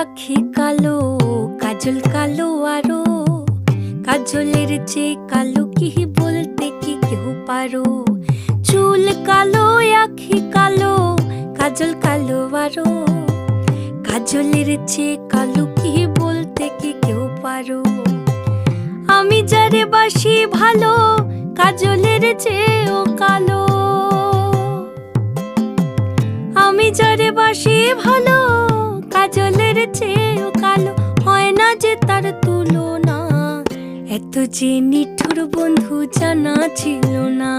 আখি কালো, কাজল কালো আরো, কাজলের চেয়ে কালো কি বলতে কি কেউ পারো? চুল কালো, আখি কালো, কাজল কালো আরো, কাজলের চেয়ে কালো কি বলতে কি কেউ পারো? আমি যারে বাসি ভালো, কাজলের চেয়েও কালো। আমি যারে বাসি ভালো, কাজলের চেয়েও কালো। হয় না যে তার তুলনা, এত যে নিঠুর বন্ধু জানা ছিল না।